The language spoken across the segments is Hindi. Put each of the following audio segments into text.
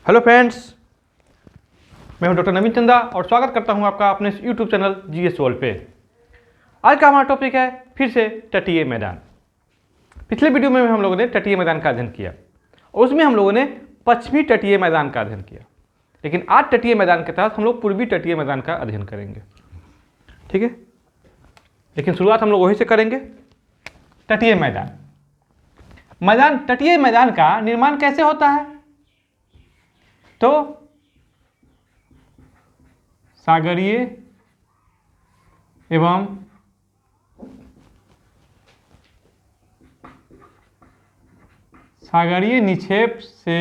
हेलो फ्रेंड्स, मैं हूं डॉक्टर नवीन चंदा और स्वागत करता हूं आपका अपने यूट्यूब चैनल जीएस वर्ल्ड पे। आज का हमारा टॉपिक है फिर से तटीय मैदान। पिछले वीडियो में हम लोगों ने तटीय मैदान का अध्ययन किया और उसमें हम लोगों ने पश्चिमी तटीय मैदान का अध्ययन किया, लेकिन आज तटीय मैदान के तहत हम लोग पूर्वी तटीय मैदान का अध्ययन करेंगे। ठीक है, लेकिन शुरुआत हम लोग वहीं से करेंगे। तटीय मैदान तटीय मैदान का निर्माण कैसे होता है? तो सागरीय एवं सागरीय निक्षेप से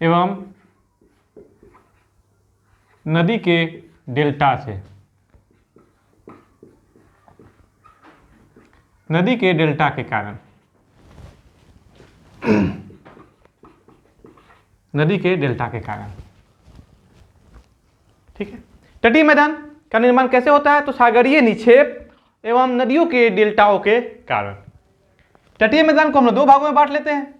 एवं नदी के डेल्टा से, नदी के डेल्टा के कारण, नदी के डेल्टा के कारण। ठीक है, तटीय मैदान का निर्माण कैसे होता है? तो सागरीय निक्षेप एवं नदियों के डेल्टाओं के कारण। तटीय मैदान को हम लोग दो भागों में बांट लेते हैं,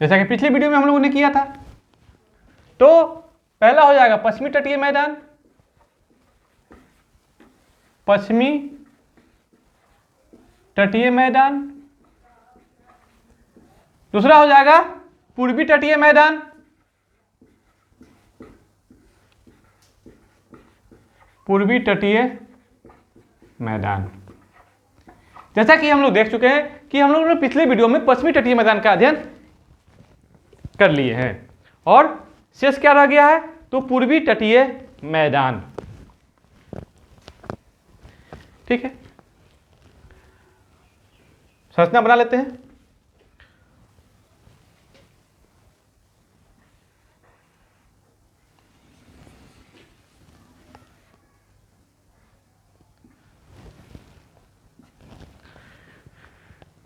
जैसा कि पिछले वीडियो में हम लोगों ने किया था। तो पहला हो जाएगा पश्चिमी तटीय मैदान, पश्चिमी तटीय मैदान। दूसरा हो जाएगा पूर्वी तटीय मैदान, पूर्वी तटीय मैदान। जैसा कि हम लोग देख चुके हैं कि हम लोगों ने पिछले वीडियो में पश्चिमी तटीय मैदान का अध्ययन कर लिए हैं और शेष क्या रह गया है? तो पूर्वी तटीय मैदान। ठीक है, संरचना बना लेते हैं।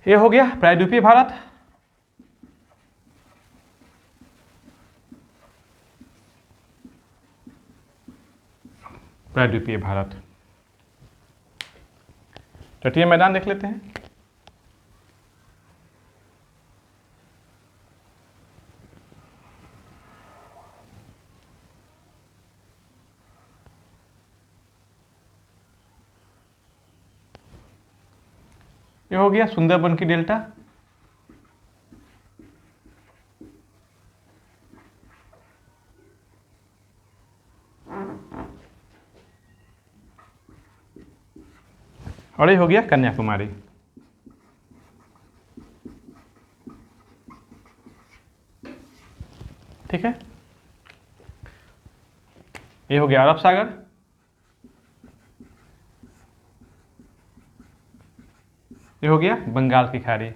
ये हो गया प्रायद्वीपीय भारत, प्रायद्वीपीय भारत। तटीय मैदान देख लेते हैं। ये हो गया सुंदरबन की डेल्टा, और ये हो गया कन्याकुमारी। ठीक है, ये हो गया अरब सागर, ये हो गया बंगाल की खाड़ी,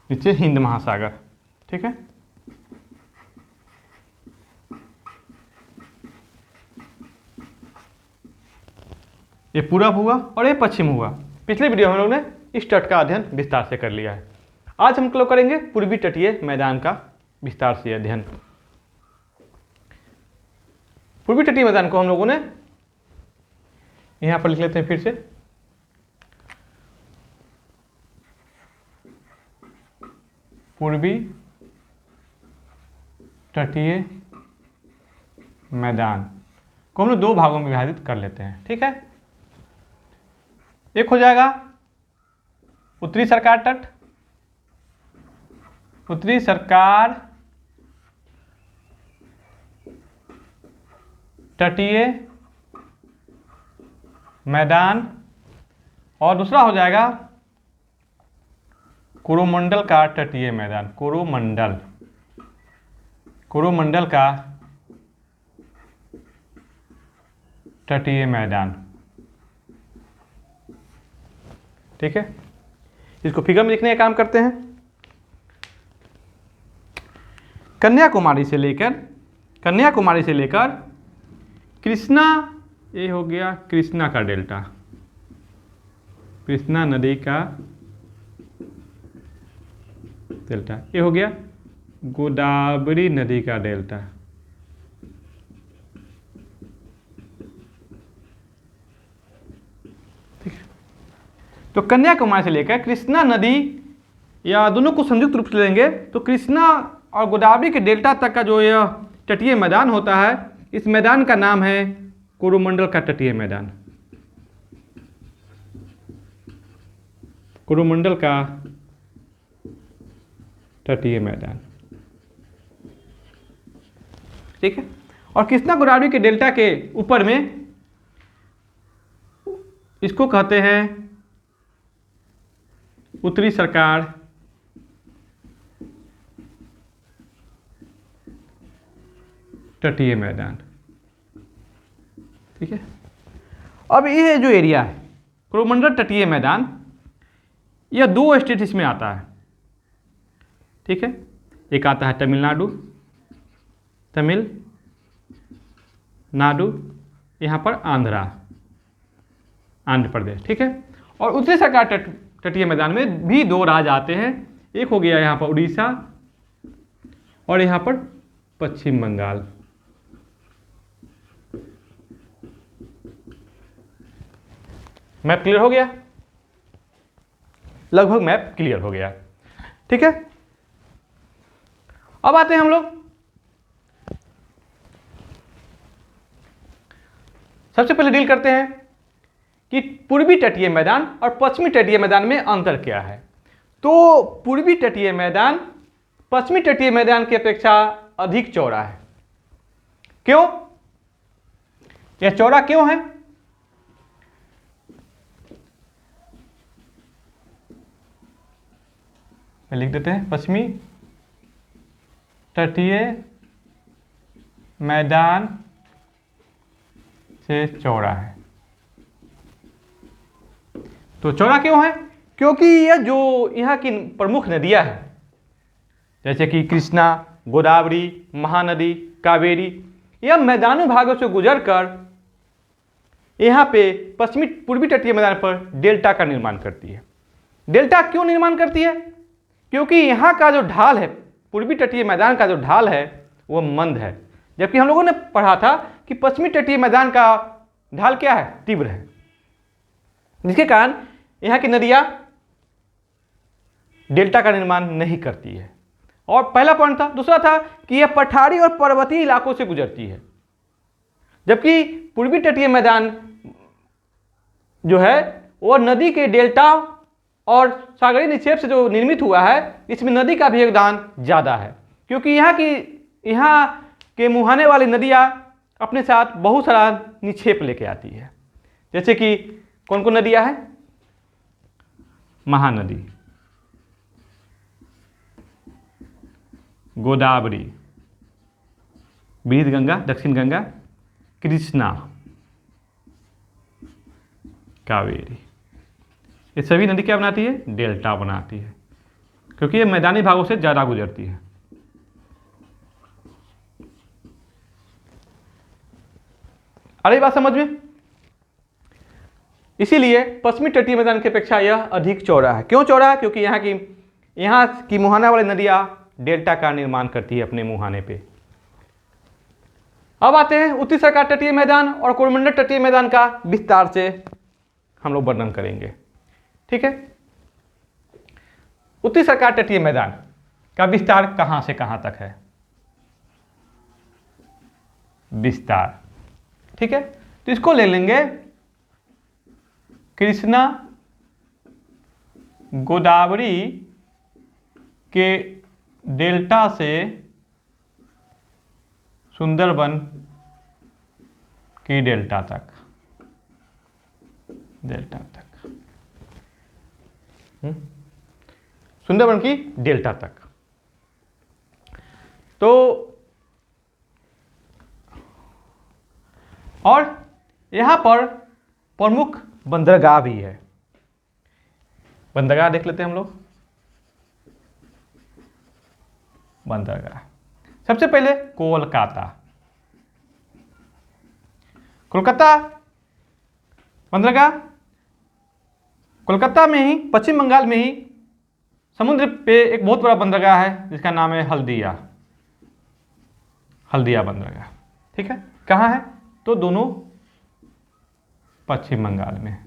नीचे हिंद महासागर। ठीक है, ये पूरब हुआ और ये पश्चिम हुआ। पिछले वीडियो में हम लोग ने इस तट का अध्ययन विस्तार से कर लिया है। आज हम लोग करेंगे पूर्वी तटीय मैदान का विस्तार से अध्ययन। पूर्वी तटीय मैदान को हम लोगों ने यहां पर लिख लेते हैं फिर से। पूर्वी तटीय मैदान को हम लोग दो भागों में विभाजित कर लेते हैं। ठीक है, एक हो जाएगा उत्तरी सरकार तट, उत्तरी सरकार तटीय मैदान, और दूसरा हो जाएगा कोरोमंडल का तटीय मैदान, कोरोमंडल, कोरोमंडल का तटीय मैदान। ठीक है, इसको फिगर में लिखने का काम करते हैं। कन्याकुमारी से लेकर कृष्णा, ये हो गया कृष्णा का डेल्टा, कृष्णा नदी का डेल्टा। ये हो गया गोदावरी नदी का डेल्टा। तो कन्याकुमारी से लेकर कृष्णा नदी या दोनों को संयुक्त रूप से लेंगे तो कृष्णा और गोदावरी के डेल्टा तक का जो यह तटीय मैदान होता है, इस मैदान का नाम है कोरोमंडल का तटीय मैदान। कोरोमंडल का तटीय मैदान, ठीक है। और कृष्णा गोदावरी के डेल्टा के ऊपर में इसको कहते हैं उत्तरी सरकार तटीय मैदान, ठीक है। अब ये जो एरिया है कोरोमंडल तटीय मैदान, यह 2 स्टेट इसमें आता है, ठीक है। एक आता है तमिलनाडु, यहाँ पर आंध्र प्रदेश, ठीक है। और उत्तरी सरकार तटीय मैदान में भी 2 राज्य आते हैं, एक हो गया यहाँ पर उड़ीसा और यहाँ पर पश्चिम बंगाल। मैप क्लियर हो गया? लगभग मैप क्लियर हो गया, ठीक है। अब आते हैं हम लोग सबसे पहले डील करते हैं कि पूर्वी तटीय मैदान और पश्चिमी तटीय मैदान में अंतर क्या है। तो पूर्वी तटीय मैदान पश्चिमी तटीय मैदान की अपेक्षा अधिक चौड़ा है। क्यों? यह चौड़ा क्यों है? लिख देते हैं, पश्चिमी तटीय मैदान से चौड़ा है। तो चौड़ा क्यों है? क्योंकि यह जो यहाँ की प्रमुख नदियां हैं जैसे कि कृष्णा, गोदावरी, महानदी, कावेरी, यह मैदानी भागों से गुजरकर यहाँ पे पश्चिमी पूर्वी तटीय मैदान पर डेल्टा का निर्माण करती है। डेल्टा क्यों निर्माण करती है? क्योंकि यहाँ का जो ढाल है, पूर्वी तटीय मैदान का जो ढाल है वो मंद है, जबकि हम लोगों ने पढ़ा था कि पश्चिमी तटीय मैदान का ढाल क्या है? तीव्र है, जिसके कारण यहाँ की नदियाँ डेल्टा का निर्माण नहीं करती है। और पहला पॉइंट था। दूसरा था कि यह पठारी और पर्वतीय इलाकों से गुजरती है, जबकि पूर्वी तटीय मैदान जो है वो नदी के डेल्टा और सागरीय निक्षेप से जो निर्मित हुआ है, इसमें नदी का भी योगदान ज़्यादा है, क्योंकि यहाँ के मुहाने वाली नदियाँ अपने साथ बहुत सारा निक्षेप लेके आती है। जैसे कि कौन कौन नदियाँ हैं? महानदी, गोदावरी, वृहद गंगा, दक्षिण गंगा, कृष्णा, कावेरी, ये सभी नदी क्या बनाती है? डेल्टा बनाती है, क्योंकि ये मैदानी भागों से ज़्यादा गुजरती है। अरे बात समझ में? इसीलिए पश्चिमी तटीय मैदान की अपेक्षा यह अधिक चौड़ा है। क्यों चौड़ा है? क्योंकि यहाँ की मुहाना वाली नदियाँ डेल्टा का निर्माण करती है अपने मुहाने पे। अब आते हैं उत्तरी सरकार तटीय मैदान और कोरोमंडल तटीय मैदान का विस्तार से हम लोग वर्णन करेंगे, ठीक है। उत्तरी सरकार तटीय मैदान का विस्तार कहां से कहां तक है? विस्तार, ठीक है। तो इसको ले लेंगे कृष्णा गोदावरी के डेल्टा से सुंदरबन की डेल्टा तक, सुंदरबन की डेल्टा तक। तो और यहां पर प्रमुख बंदरगाह भी है। बंदरगाह देख लेते हैं हम लोग। बंदरगाह सबसे पहले कोलकाता, कोलकाता बंदरगाह कोलकाता में ही, पश्चिम बंगाल में ही समुद्र पे एक बहुत बड़ा बंदरगाह है जिसका नाम है हल्दिया बंदरगाह, ठीक है। कहाँ है? तो दोनों पश्चिम बंगाल में।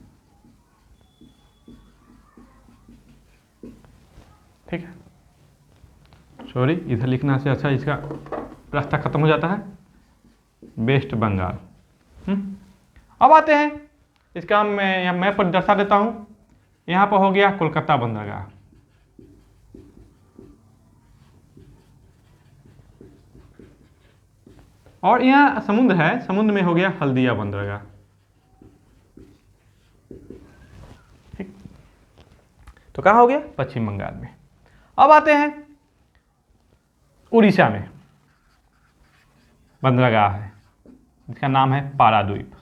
ठीक है, सॉरी इधर लिखना से अच्छा इसका रास्ता खत्म हो जाता है, वेस्ट बंगाल। अब आते हैं इसका, मैं यहाँ मैप पर दर्शा देता हूँ। यहाँ पर हो गया कोलकाता बंदरगाह, और यहाँ समुद्र है, समुद्र में हो गया हल्दिया बंदरगाह। ठीक, तो कहाँ हो गया? पश्चिम बंगाल में। अब आते हैं उड़ीसा में बंदरगाह है, इसका नाम है पारादीप।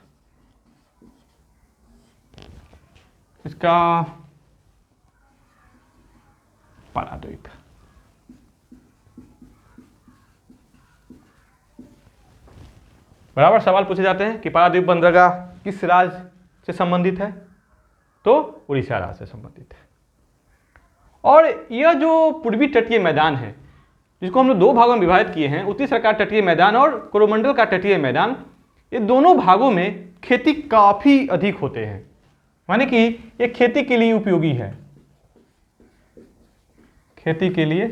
इसका पारादीप बराबर सवाल पूछे जाते हैं कि पारादीप बंदरगाह किस राज्य से संबंधित है, तो उड़ीसा राज्य से संबंधित है। और यह जो पूर्वी तटीय मैदान है, जिसको हम लोग दो भागों में विभाजित किए हैं, उत्तरी सरकार तटीय मैदान और कोरोमंडल का तटीय मैदान, ये दोनों भागों में खेती काफ़ी अधिक होते हैं, माने कि ये खेती के लिए उपयोगी है, खेती के लिए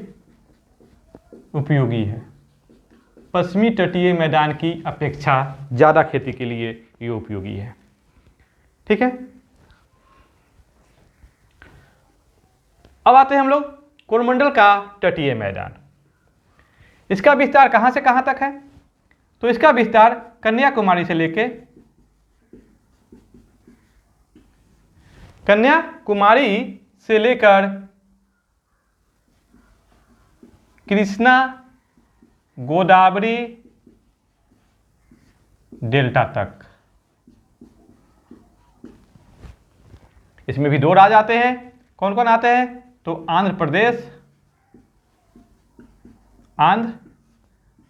उपयोगी है। पश्चिमी तटीय मैदान की अपेक्षा ज़्यादा खेती के लिए ये उपयोगी है। ठीक है, अब आते हैं हम लोग कोरोमंडल का तटीय मैदान। इसका विस्तार कहाँ से कहाँ तक है? तो इसका विस्तार कन्याकुमारी से लेके कृष्णा गोदावरी डेल्टा तक। इसमें भी दो राज्य आते हैं, कौन कौन आते हैं? तो आंध्र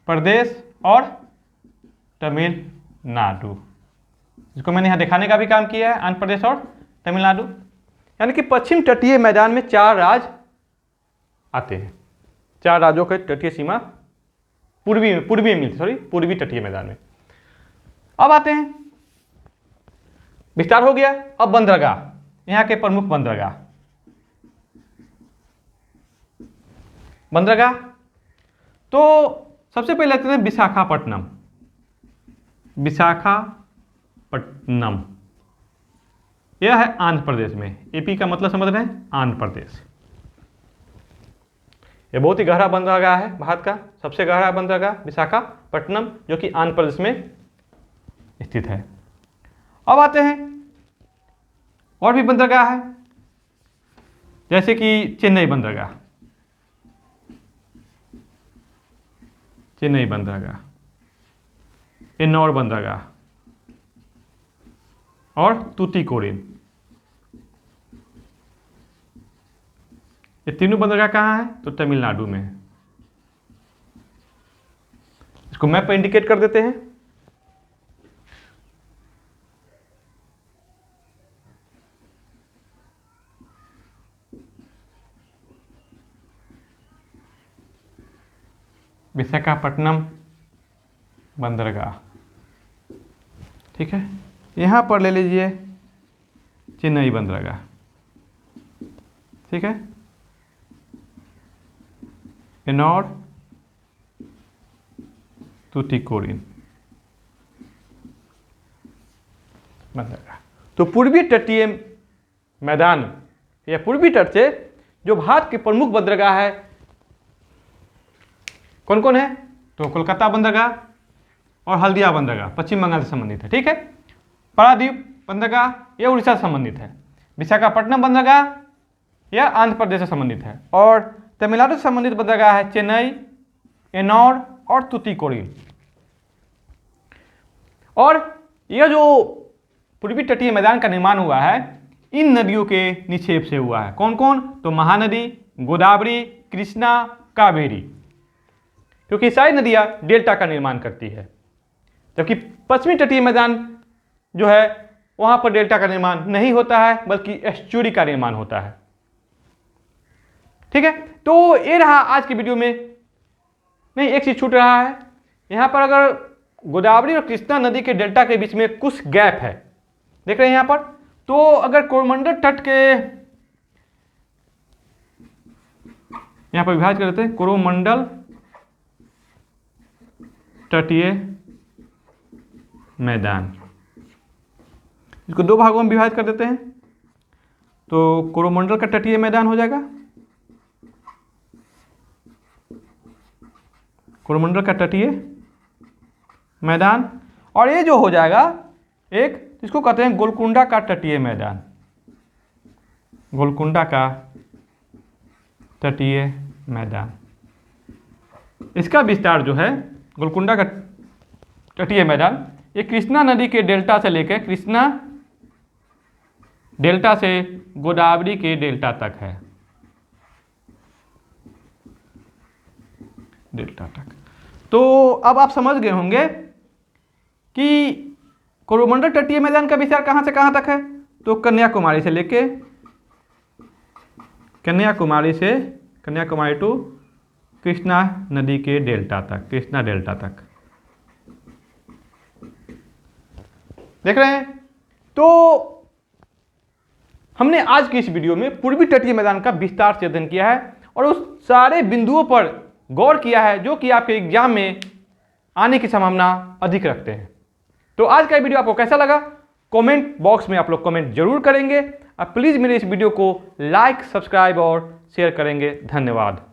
प्रदेश और तमिलनाडु, जिसको मैंने यहाँ दिखाने का भी काम किया है, आंध्र प्रदेश और तमिलनाडु। यानी कि पश्चिम तटीय मैदान में 4 राज्य आते हैं, 4 राज्यों के तटीय सीमा पूर्वी तटीय मैदान में। अब आते हैं, विस्तार हो गया। अब बंदरगाह, यहाँ के प्रमुख बंदरगाह तो सबसे पहले लेते हैं विशाखापट्टनम। यह है आंध्र प्रदेश में, एपी का मतलब समझ रहे हैं, आंध्र प्रदेश। यह बहुत ही गहरा बंदरगाह है, भारत का सबसे गहरा बंदरगाह विशाखापट्टनम, जो कि आंध्र प्रदेश में स्थित है। अब आते हैं, और भी बंदरगाह है, जैसे कि चेन्नई बंदरगाह, एन्नौर बंदरगाह और तूतीकोरिन। ये तीनों बंदरगाह कहाँ है? तो तमिलनाडु में है। इसको मैप पर इंडिकेट कर देते हैं। विशाखापट्टनम बंदरगाह, ठीक है। यहाँ पर ले लीजिए चेन्नई बंदरगाह, ठीक है, एन्नौर, तूतीकोरिन बंदरगाह। तो पूर्वी तटीय मैदान या पूर्वी तट से जो भारत के प्रमुख बंदरगाह है, कौन कौन है? तो कोलकाता बंदरगाह और हल्दिया बंदरगाह पश्चिम बंगाल से संबंधित है, ठीक है। पारादीप बंदरगाह यह उड़ीसा से संबंधित है। विशाखापट्टनम बंदरगाह यह आंध्र प्रदेश से संबंधित है। और तमिलनाडु से संबंधित बंदरगाह है चेन्नई, एन्नौर और तूतीकोरिन। और यह जो पूर्वी तटीय मैदान का निर्माण हुआ है, इन नदियों के निक्षेप से हुआ है। कौन कौन? तो महानदी, गोदावरी, कृष्णा, कावेरी, क्योंकि सारी नदियां डेल्टा का निर्माण करती है, जबकि पश्चिमी तटीय मैदान जो है वहां पर डेल्टा का निर्माण नहीं होता है, बल्कि एस्चुरी का निर्माण होता है, ठीक है। तो ये रहा आज की वीडियो में। नहीं, एक चीज छूट रहा है, यहां पर अगर गोदावरी और कृष्णा नदी के डेल्टा के बीच में कुछ गैप है, देख रहे हैं यहां पर, तो अगर कोरोमंडल तट के यहाँ पर विभाजित कर देते हैं कोरोमंडल तटीय मैदान। इसको दो भागों में विभाजित कर देते हैं, तो कोरोमंडल का तटीय मैदान हो जाएगा, कोरोमंडल का तटीय मैदान, और ये जो हो जाएगा एक, इसको कहते हैं गोलकुंडा का तटीय मैदान, गोलकुंडा का तटीय मैदान। इसका विस्तार जो है गोलकुंडा का तटीय मैदान, ये कृष्णा नदी के डेल्टा से लेकर, कृष्णा डेल्टा से गोदावरी के डेल्टा तक है, डेल्टा तक। तो अब आप समझ गए होंगे कि कोरोमंडल तटीय मैदान का विस्तार कहाँ से कहाँ तक है, तो कन्याकुमारी से लेके, कन्याकुमारी टू कृष्णा नदी के डेल्टा तक, कृष्णा डेल्टा तक। देख रहे हैं? तो हमने आज की इस वीडियो में पूर्वी तटीय मैदान का विस्तार से अध्ययन किया है और उस सारे बिंदुओं पर गौर किया है जो कि आपके एग्जाम में आने की संभावना अधिक रखते हैं। तो आज का वीडियो आपको कैसा लगा, कमेंट बॉक्स में आप लोग कमेंट जरूर करेंगे। आप प्लीज़ मेरे इस वीडियो को लाइक, सब्सक्राइब और शेयर करेंगे। धन्यवाद।